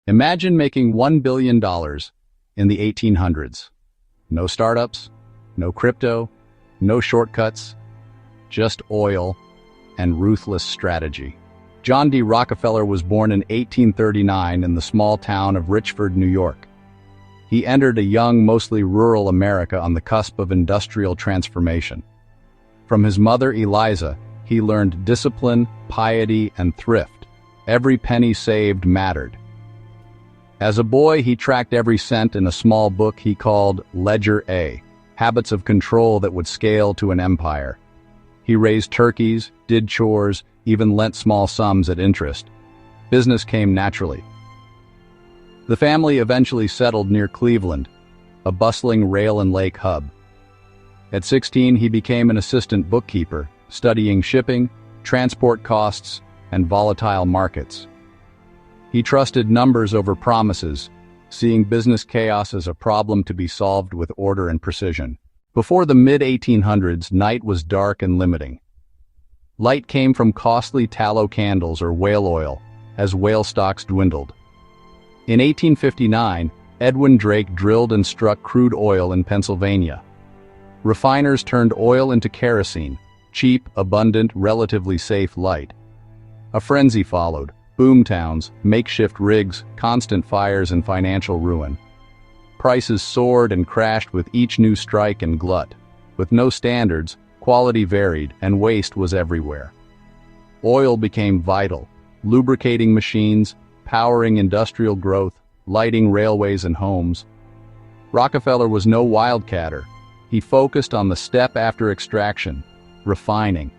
Imagine making $1 billion in the 1800s. No startups, no crypto, no shortcuts, just oil and ruthless strategy. John D. Rockefeller was born in 1839 in the small town of Richford, New York. He entered a young, mostly rural America on the cusp of industrial transformation. From his mother, Eliza, he learned discipline, piety, and thrift. Every penny saved mattered. As a boy, he tracked every cent in a small book he called Ledger A, habits of control that would scale to an empire. He raised turkeys, did chores, even lent small sums at interest. Business came naturally. The family eventually settled near Cleveland, a bustling rail and lake hub. At 16, he became an assistant bookkeeper, studying shipping, transport costs, and volatile markets. He trusted numbers over promises, seeing business chaos as a problem to be solved with order and precision. Before the mid-1800s, night was dark and limiting. Light came from costly tallow candles or whale oil, as whale stocks dwindled. In 1859, Edwin Drake drilled and struck crude oil in Pennsylvania. Refiners turned oil into kerosene, cheap, abundant, relatively safe light. A frenzy followed. Boomtowns, makeshift rigs, constant fires, and financial ruin. Prices soared and crashed with each new strike and glut. With no standards, quality varied, and waste was everywhere. Oil became vital, lubricating machines, powering industrial growth, lighting railways and homes. Rockefeller was no wildcatter. He focused on the step after extraction, refining.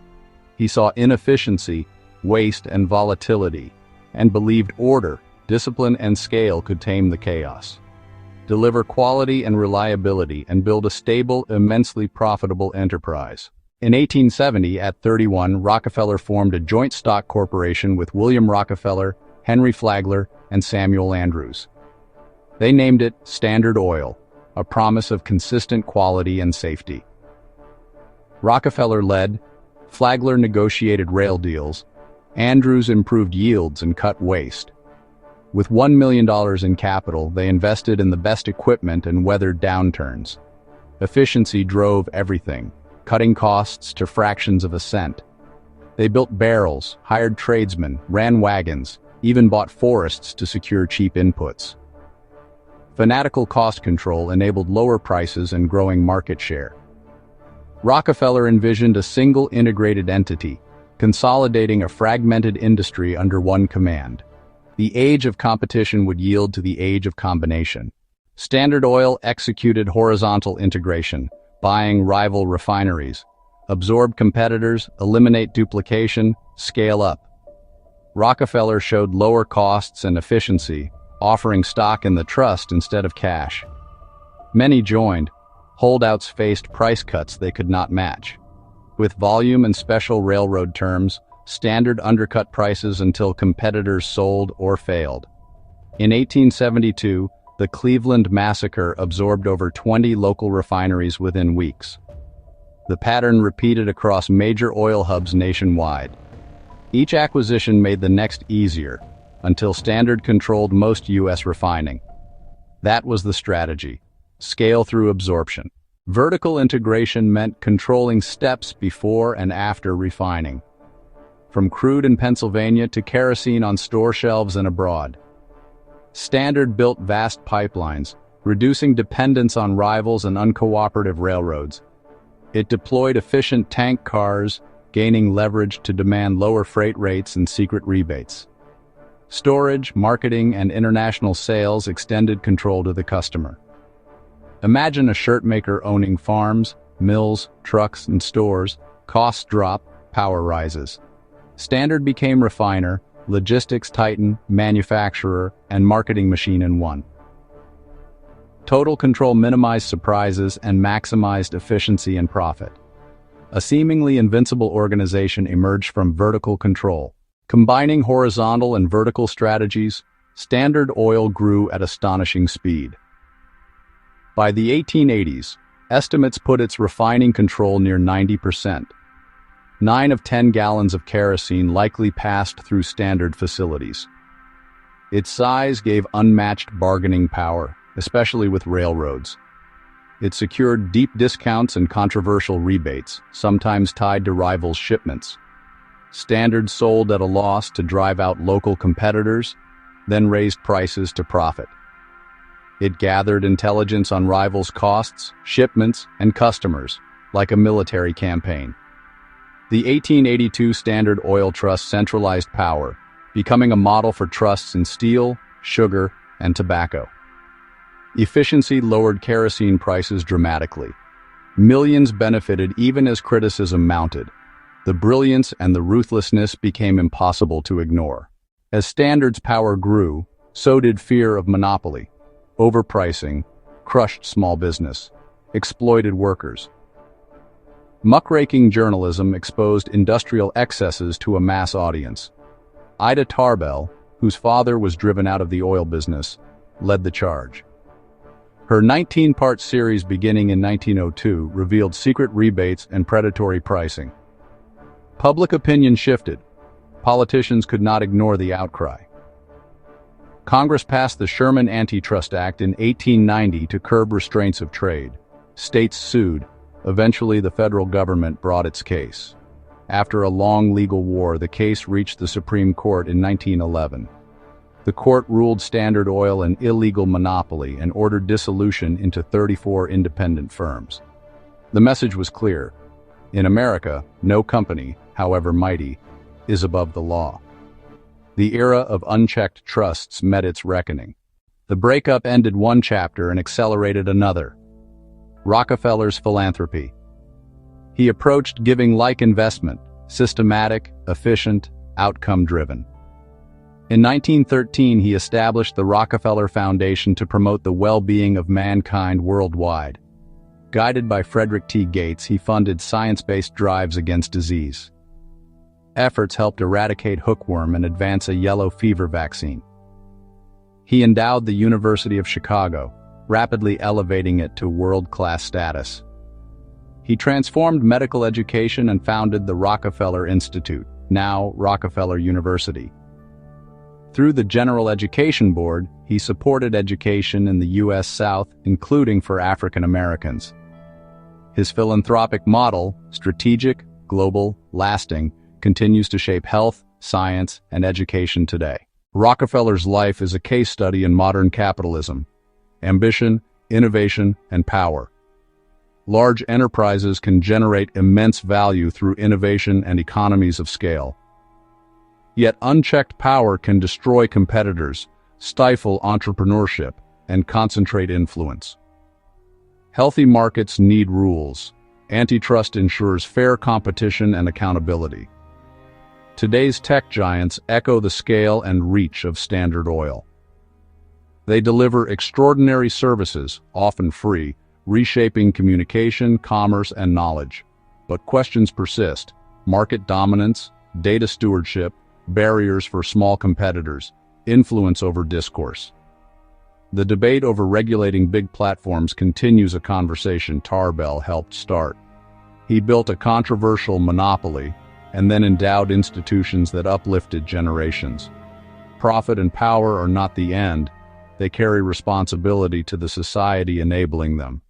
He saw inefficiency, waste, and volatility, and believed order, discipline, and scale could tame the chaos, deliver quality and reliability, and build a stable, immensely profitable enterprise. In 1870, at 31, Rockefeller formed a joint stock corporation with William Rockefeller, Henry Flagler, and Samuel Andrews. They named it Standard Oil, a promise of consistent quality and safety. Rockefeller led, Flagler negotiated rail deals, Andrews improved yields and cut waste. With $1 million in capital, they invested in the best equipment and weathered downturns. Efficiency drove everything, cutting costs to fractions of a cent. They built barrels, hired tradesmen, ran wagons, even bought forests to secure cheap inputs. Fanatical cost control enabled lower prices and growing market share. Rockefeller envisioned a single integrated entity, consolidating a fragmented industry under one command. The age of competition would yield to the age of combination. Standard Oil executed horizontal integration, buying rival refineries, absorb competitors, eliminate duplication, scale up. Rockefeller showed lower costs and efficiency, offering stock in the trust instead of cash. Many joined. Holdouts faced price cuts they could not match. With volume and special railroad terms, Standard undercut prices until competitors sold or failed. In 1872, the Cleveland Massacre absorbed over 20 local refineries within weeks. The pattern repeated across major oil hubs nationwide. Each acquisition made the next easier, until Standard controlled most U.S. refining. That was the strategy: scale through absorption. Vertical integration meant controlling steps before and after refining, from crude in Pennsylvania to kerosene on store shelves and abroad. Standard built vast pipelines, reducing dependence on rivals and uncooperative railroads. It deployed efficient tank cars, gaining leverage to demand lower freight rates and secret rebates. Storage, marketing, and international sales extended control to the customer. Imagine a shirt maker owning farms, mills, trucks, and stores. Costs drop, power rises. Standard became refiner, logistics titan, manufacturer, and marketing machine in one. Total control minimized surprises and maximized efficiency and profit. A seemingly invincible organization emerged from vertical control. Combining horizontal and vertical strategies, Standard Oil grew at astonishing speed. By the 1880s, estimates put its refining control near 90%. 9 of 10 gallons of kerosene likely passed through Standard facilities. Its size gave unmatched bargaining power, especially with railroads. It secured deep discounts and controversial rebates, sometimes tied to rivals' shipments. Standard sold at a loss to drive out local competitors, then raised prices to profit. It gathered intelligence on rivals' costs, shipments, and customers, like a military campaign. The 1882 Standard Oil Trust centralized power, becoming a model for trusts in steel, sugar, and tobacco. Efficiency lowered kerosene prices dramatically. Millions benefited even as criticism mounted. The brilliance and the ruthlessness became impossible to ignore. As Standard's power grew, so did fear of monopoly. Overpricing crushed small business, exploited workers. Muckraking journalism exposed industrial excesses to a mass audience. Ida Tarbell, whose father was driven out of the oil business, led the charge. Her 19-part series beginning in 1902 revealed secret rebates and predatory pricing. Public opinion shifted. Politicians could not ignore the outcry. Congress passed the Sherman Antitrust Act in 1890 to curb restraints of trade. States sued. Eventually, the federal government brought its case. After a long legal war, the case reached the Supreme Court in 1911. The court ruled Standard Oil an illegal monopoly and ordered dissolution into 34 independent firms. The message was clear. In America, no company, however mighty, is above the law. The era of unchecked trusts met its reckoning. The breakup ended one chapter and accelerated another. Rockefeller's philanthropy. He approached giving like investment, systematic, efficient, outcome-driven. In 1913, he established the Rockefeller Foundation to promote the well-being of mankind worldwide. Guided by Frederick T. Gates, he funded science-based drives against disease. Efforts helped eradicate hookworm and advance a yellow fever vaccine. He endowed the University of Chicago, rapidly elevating it to world-class status. He transformed medical education and founded the Rockefeller Institute, now Rockefeller University. Through the General Education Board, he supported education in the U.S. South, including for African Americans. His philanthropic model, strategic, global, lasting, continues to shape health, science, and education today. Rockefeller's life is a case study in modern capitalism. Ambition, innovation, and power. Large enterprises can generate immense value through innovation and economies of scale. Yet unchecked power can destroy competitors, stifle entrepreneurship, and concentrate influence. Healthy markets need rules. Antitrust ensures fair competition and accountability. Today's tech giants echo the scale and reach of Standard Oil. They deliver extraordinary services, often free, reshaping communication, commerce, and knowledge. But questions persist: market dominance, data stewardship, barriers for small competitors, influence over discourse. The debate over regulating big platforms continues, a conversation Tarbell helped start. He built a controversial monopoly and then endowed institutions that uplifted generations. Profit and power are not the end. They carry responsibility to the society enabling them.